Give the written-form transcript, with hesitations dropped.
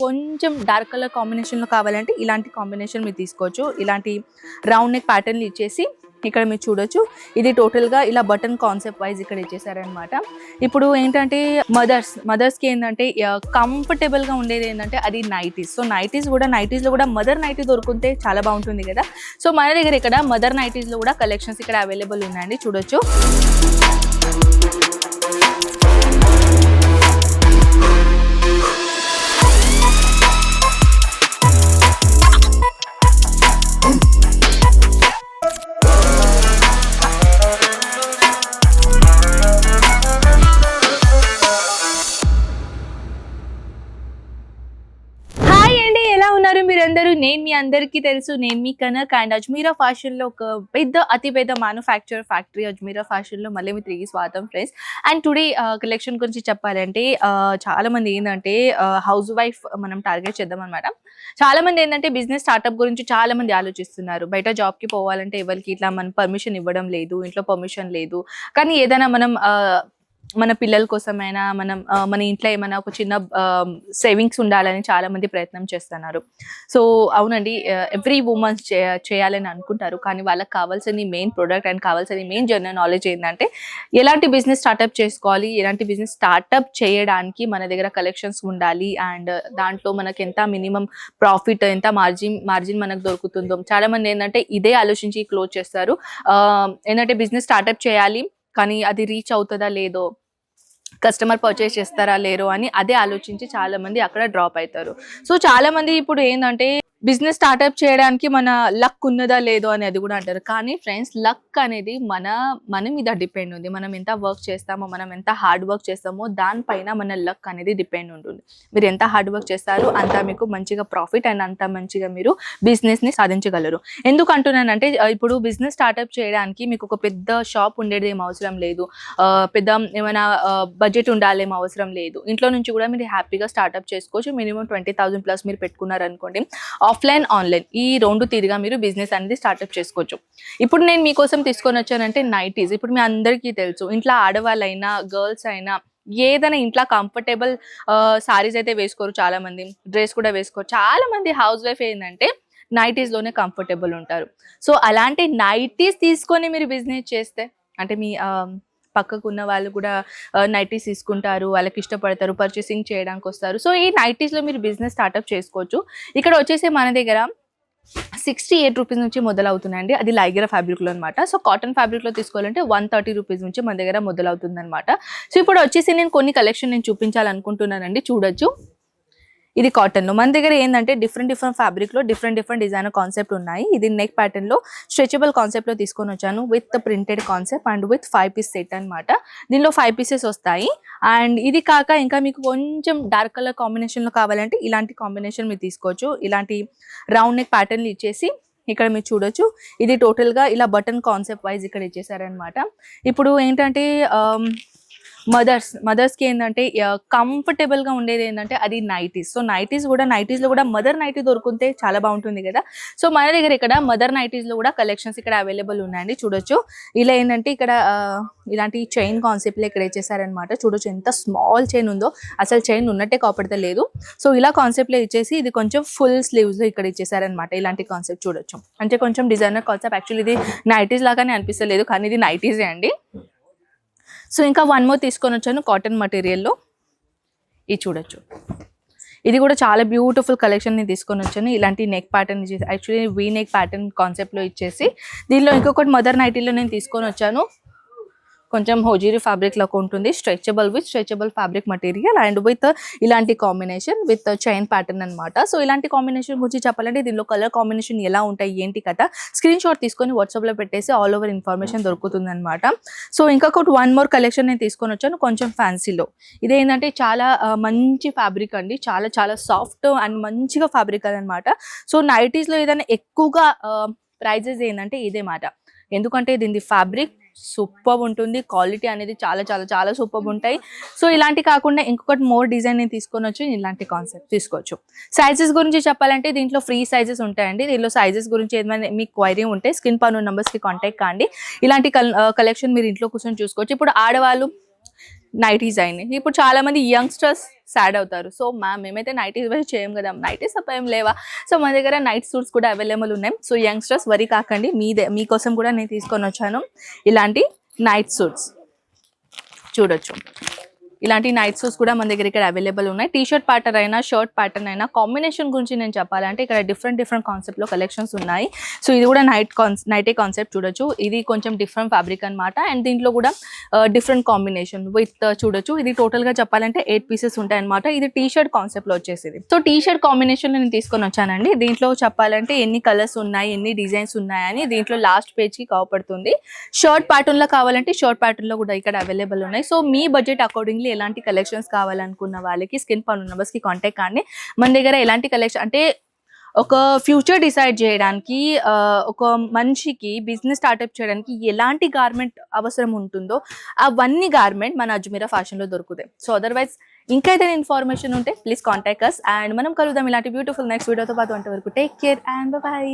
కొంచెం dark colour కాంబినేషన్లో కావాలంటే ఇలాంటి కాంబినేషన్ మీరు తీసుకోవచ్చు. ఇలాంటి రౌండ్ నెక్ ప్యాటర్న్లు ఇచ్చేసి ఇక్కడ మీరు చూడొచ్చు. ఇది టోటల్గా ఇలా బటన్ కాన్సెప్ట్ వైజ్ ఇక్కడ ఇచ్చేసారనమాట. ఇప్పుడు ఏంటంటే మదర్స్కి ఏంటంటే కంఫర్టబుల్గా ఉండేది ఏంటంటే అది నైటీస్. సో నైటీస్లో కూడా మదర్ నైటీ దొరుకుతే చాలా బాగుంటుంది కదా. సో మన దగ్గర ఇక్కడ మదర్ నైటీస్లో కూడా కలెక్షన్స్ ఇక్కడ అవైలబుల్ ఉన్నాయండి, చూడొచ్చు. మీరందరూ, నేను మీ అందరికీ తెలుసు, నేను మీ కనక్ అండ్ అజ్మీరా ఫ్యాషన్లో ఒక అతిపెద్ద మ్యానుఫ్యాక్చర్ ఫ్యాక్టరీ అజ్మీరా ఫ్యాషన్లో మళ్ళీ మీ తిరిగి స్వాగతం ఫ్రెండ్స్. అండ్ టుడే కలెక్షన్ గురించి చెప్పాలంటే చాలా మంది ఏంటంటే హౌస్ వైఫ్ మనం టార్గెట్ చేద్దాం అనమాట. చాలా మంది ఏంటంటే బిజినెస్ స్టార్ట్అప్ గురించి చాలా మంది ఆలోచిస్తున్నారు. బయట జాబ్కి పోవాలంటే ఎవరికి ఇట్లా మనం పర్మిషన్ ఇవ్వడం లేదు, ఇంట్లో పర్మిషన్ లేదు. కానీ ఏదైనా మనం మన పిల్లల కోసమైనా మన ఇంట్లో ఏమైనా ఒక చిన్న సేవింగ్స్ ఉండాలని చాలా మంది ప్రయత్నం చేస్తున్నారు. సో అవునండి, ఎవ్రీ ఉమెన్స్ చేయాలని అనుకుంటారు. కానీ వాళ్ళకి కావాల్సిన మెయిన్ ప్రోడక్ట్ అండ్ కావాల్సిన మెయిన్ జనరల్ నాలెడ్జ్ ఏంటంటే ఎలాంటి బిజినెస్ స్టార్ట్అప్ చేసుకోవాలి, ఎలాంటి బిజినెస్ స్టార్ట్అప్ చేయడానికి మన దగ్గర కలెక్షన్స్ ఉండాలి, అండ్ దాంట్లో మనకి ఎంత మినిమం ప్రాఫిట్, ఎంత మార్జిన్ మనకు దొరుకుతుందో. చాలా మంది ఏంటంటే ఇదే ఆలోచించి క్లోజ్ చేస్తారు. ఏంటంటే బిజినెస్ స్టార్ట్అప్ చేయాలి కానీ అది రీచ్ అవుతుందా లేదో, కస్టమర్ పర్చేస్ చేస్తారా లేరో అని అదే ఆలోచించి చాలా మంది అక్కడ డ్రాప్ అవుతారు. సో చాలా మంది ఇప్పుడు ఏంటంటే బిజినెస్ స్టార్ట్అప్ చేయడానికి మన లక్ ఉన్నదా లేదో అని అది కూడా అంటారు. కానీ ఫ్రెండ్స్, లక్ అనేది మన మీద డిపెండ్ ఉంది. మనం ఎంత వర్క్ చేస్తామో, మనం ఎంత హార్డ్ వర్క్ చేస్తామో దానిపైన మన లక్ అనేది డిపెండ్ ఉంటుంది. మీరు ఎంత హార్డ్ వర్క్ చేస్తారో అంత మీకు మంచిగా ప్రాఫిట్ అండ్ అంత మంచిగా మీరు బిజినెస్ని సాధించగలరు. ఎందుకు అంటున్నానంటే ఇప్పుడు బిజినెస్ స్టార్ట్అప్ చేయడానికి మీకు ఒక పెద్ద షాప్ ఉండేది ఏం అవసరం లేదు, పెద్ద ఏమైనా బడ్జెట్ ఉండాలేమో అవసరం లేదు. ఇంట్లో నుంచి కూడా మీరు హ్యాపీగా స్టార్ట్అప్ చేసుకోవచ్చు. మినిమం 20,000 ప్లస్ మీరు పెట్టుకున్నారనుకోండి, ఆఫ్లైన్ ఆన్లైన్ ఈ రెండు తీరుగా మీరు బిజినెస్ అనేది స్టార్ట్అప్ చేసుకోవచ్చు. ఇప్పుడు నేను మీకోసం తీసుకొని వచ్చానంటే నైటీస్. ఇప్పుడు మీ అందరికీ తెలుసు, ఇంట్లో ఆడవాళ్ళైనా గర్ల్స్ అయినా ఏదైనా ఇంట్లో కంఫర్టబుల్ సారీస్ అయితే వేసుకోరు, చాలా మంది డ్రెస్ కూడా వేసుకోరు. చాలా మంది హౌస్ వైఫ్ ఏంటంటే నైటీస్లోనే కంఫర్టబుల్ ఉంటారు. సో అలాంటి నైటీస్ తీసుకొని మీరు బిజినెస్ చేస్తే అంటే మీ పక్కకు ఉన్న వాళ్ళు కూడా నైటీస్ తీసుకుంటారు, వాళ్ళకి ఇష్టపడతారు, పర్చేసింగ్ చేయడానికి వస్తారు. సో ఈ నైటీస్లో మీరు బిజినెస్ స్టార్ట్అప్ చేసుకోవచ్చు. ఇక్కడ వచ్చేసి మన దగ్గర 68 రూపీస్ నుంచి మొదలవుతుందండి. అది లైగరా ఫ్యాబ్రిక్లో అనమాట. సో కాటన్ ఫ్యాబ్రిక్లో తీసుకోవాలంటే 130 రూపీస్ నుంచి మన దగ్గర మొదలవుతుంది అనమాట. సో ఇప్పుడు వచ్చేసి నేను కొన్ని కలెక్షన్ నేను చూపించాలనుకుంటున్నానండి, చూడొచ్చు. ఇది కాటన్లో మన దగ్గర ఏంటంటే డిఫరెంట్ ఫ్యాబ్రిక్లో డిఫరెంట్ డిజైనర్ కాన్సెప్ట్ ఉన్నాయి. ఇది నెక్ ప్యాటర్న్లో స్ట్రెచబుల్ కాన్సెప్ట్లో తీసుకొని వచ్చాను with printed concept and with 5 piece set అనమాట. దీనిలో 5 పీసెస్ వస్తాయి. అండ్ ఇది కాక ఇంకా మీకు కొంచెం డార్క్ కలర్ కాంబినేషన్లో కావాలంటే ఇలాంటి కాంబినేషన్ మీరు తీసుకోవచ్చు. ఇలాంటి రౌండ్ నెక్ ప్యాటర్న్లు ఇచ్చేసి ఇక్కడ మీరు చూడొచ్చు. ఇది టోటల్గా ఇలా బటన్ కాన్సెప్ట్ వైజ్ ఇక్కడ ఇచ్చేసారనమాట. ఇప్పుడు ఏంటంటే మదర్స్కి ఏంటంటే కంఫర్టబుల్గా ఉండేది ఏంటంటే అది నైటీస్. సో నైటీస్లో కూడా మదర్ నైటీ దొరికితే చాలా బాగుంటుంది కదా. సో మన దగ్గర ఇక్కడ మదర్ నైటీస్లో కూడా కలెక్షన్స్ ఇక్కడ అవైలబుల్ ఉన్నాయండి, చూడొచ్చు. ఇలా ఏంటంటే ఇక్కడ ఇలాంటి చైన్ కాన్సెప్ట్లో ఇక్కడ ఇచ్చేసారనమాట. చూడొచ్చు ఎంత స్మాల్ చైన్ ఉందో, అసలు చైన్ ఉన్నట్టే కాపాడతలేదు. సో ఇలా కాన్సెప్ట్లో ఇచ్చేసి ఇది కొంచెం ఫుల్ స్లీవ్స్లో ఇక్కడ ఇచ్చేసారనమాట. ఇలాంటి కాన్సెప్ట్ చూడొచ్చు. అంటే కొంచెం డిజైనర్ కాన్సెప్ట్. యాక్చువల్లీ ఇది నైటీస్ లాగానే అనిపిస్తలేదు కానీ ఇది నైటీసే అండి. సో ఇంకా వన్ మోర్ తీసుకొని వచ్చాను కాటన్ మెటీరియల్లో, ఇది చూడొచ్చు. ఇది కూడా చాలా బ్యూటిఫుల్ కలెక్షన్ నేను తీసుకొని వచ్చాను. ఇలాంటి నెక్ ప్యాటర్న్ ఇచ్చేసి, యాక్చువల్లీ వీ నెక్ ప్యాటర్న్ కాన్సెప్ట్లో ఇచ్చేసి దీనిలో ఇంకొకటి మదర్ నైటీలో నేను తీసుకొని వచ్చాను. కొంచెం హోజీరీ ఫ్యాబ్రిక్లో ఉంటుంది, stretchable fabric material and with ఇలాంటి కాంబినేషన్ విత్ చైన్ ప్యాటర్న్ అనమాట. సో ఇలాంటి కాంబినేషన్ గురించి చెప్పాలంటే దీనిలో కలర్ కాంబినేషన్ ఎలా ఉంటాయి ఏంటి కదా స్క్రీన్ షాట్ తీసుకొని వాట్సాప్లో పెట్టేసి ఆల్ ఓవర్ ఇన్ఫర్మేషన్ దొరుకుతుంది అనమాట. సో ఇంకొకటి వన్ మోర్ కలెక్షన్ నేను తీసుకొని వచ్చాను కొంచెం ఫ్యాన్సీలో. ఇదేంటంటే చాలా మంచి ఫ్యాబ్రిక్ అండి, చాలా సాఫ్ట్ అండ్ మంచిగా ఫ్యాబ్రిక్ అనమాట. సో నైటీస్లో ఏదైనా ఎక్కువగా ప్రైజెస్ ఏంటంటే ఇదే మాట. ఎందుకంటే దీని ఫ్యాబ్రిక్ సూపర్ ఉంటుంది, క్వాలిటీ అనేది చాలా సూపర్ ఉంటాయి. సో ఇలాంటి కాకుండా ఇంకొకటి మోర్ డిజైన్ నేను తీసుకొని వచ్చి ఇలాంటి కాన్సెప్ట్ తీసుకోవచ్చు. సైజెస్ గురించి చెప్పాలంటే దీంట్లో ఫ్రీ సైజెస్ ఉంటాయండి. దీంట్లో సైజెస్ గురించి ఏమైనా మీకు క్వైరీ ఉంటే స్క్రీన్ పైన నెంబర్స్కి కాంటాక్ట్ కాండి. ఇలాంటి కలెక్షన్ మీరు ఇంట్లో కూర్చొని చూసుకోవచ్చు. ఇప్పుడు ఆడవాళ్ళు నైటీస్ అయినాయి. ఇప్పుడు చాలా మంది యంగ్స్టర్స్ సాడ్ అవుతారు. సో మేమైతే నైటీస్ వేసి చేయం కదా, నైటీస్ తప్ప ఏం లేవా. సో మన దగ్గర నైట్ సూట్స్ కూడా అవైలబుల్ ఉన్నాయి. సో యంగ్స్టర్స్ వరి కాకండి, మీకోసం కూడా నేను తీసుకొని వచ్చాను ఇలాంటి నైట్ సూట్స్. చూడొచ్చు, ఇలాంటి నైట్ సూట్స్ కూడా మన దగ్గర ఇక్కడ అవైలబుల్ ఉన్నాయి. టీ షర్ట్ ప్యాటర్న్ అయినా షర్ట్ ప్యాటర్న్ అయినా కాంబినేషన్ గురించి నేను చెప్పాలంటే ఇక్కడ డిఫరెంట్ కాన్సెప్ట్లో కలెక్షన్స్ ఉన్నాయి. సో ఇది కూడా నైటే కాన్సెప్ట్ చూడొచ్చు. ఇది కొంచెం డిఫరెంట్ ఫ్యాబ్రిక్ అనమాట. అండ్ దీంట్లో కూడా డిఫరెంట్ కాంబినేషన్ విత్ చూడొచ్చు. ఇది టోటల్గా చెప్పాలంటే 8 పీసెస్ ఉంటాయి అనమాట. ఇది టీ షర్ట్ కాన్సెప్ట్లో వచ్చేసింది. సో టీ షర్ట్ కాంబినేషన్ నేను తీసుకొని వచ్చానండి. దీంట్లో చెప్పాలంటే ఎన్ని కలర్స్ ఉన్నాయి, ఎన్ని డిజైన్స్ ఉన్నాయని దీంట్లో లాస్ట్ పేజ్కి కావపడుతుంది. షర్ట్ ప్యాటర్న్లో కావాలంటే షర్ట్ ప్యాటర్న్లో కూడా ఇక్కడ అవైలబుల్ ఉన్నాయి. సో మీ బడ్జెట్ అకార్డింగ్లీ ఎలాంటి కలెక్షన్స్ కావాలనుకున్న వాళ్ళకి స్క్రీన్ పై ఉన్న నెంబర్స్ కి కాంటాక్ట్ కానీ. మన దగ్గర ఎలాంటి కలెక్షన్ అంటే ఒక ఫ్యూచర్ డిసైడ్ చేయడానికి, ఒక మనిషికి బిజినెస్ స్టార్ట్అప్ చేయడానికి ఎలాంటి గార్మెంట్ అవసరం ఉంటుందో అవన్నీ గార్మెంట్ మన అజ్మీరా ఫ్యాషన్లో దొరుకుతాయి. సో అదర్వైజ్ ఇంకా ఏదైనా ఇన్ఫర్మేషన్ ఉంటే ప్లీజ్ కాంటాక్ట్ అస్. అండ్ మనం కలుద్దాం ఇలాంటి బ్యూటిఫుల్ నెక్స్ట్ వీడియోతో పాటు. అంతవరకు టేక్ కేర్ అండ్ బై.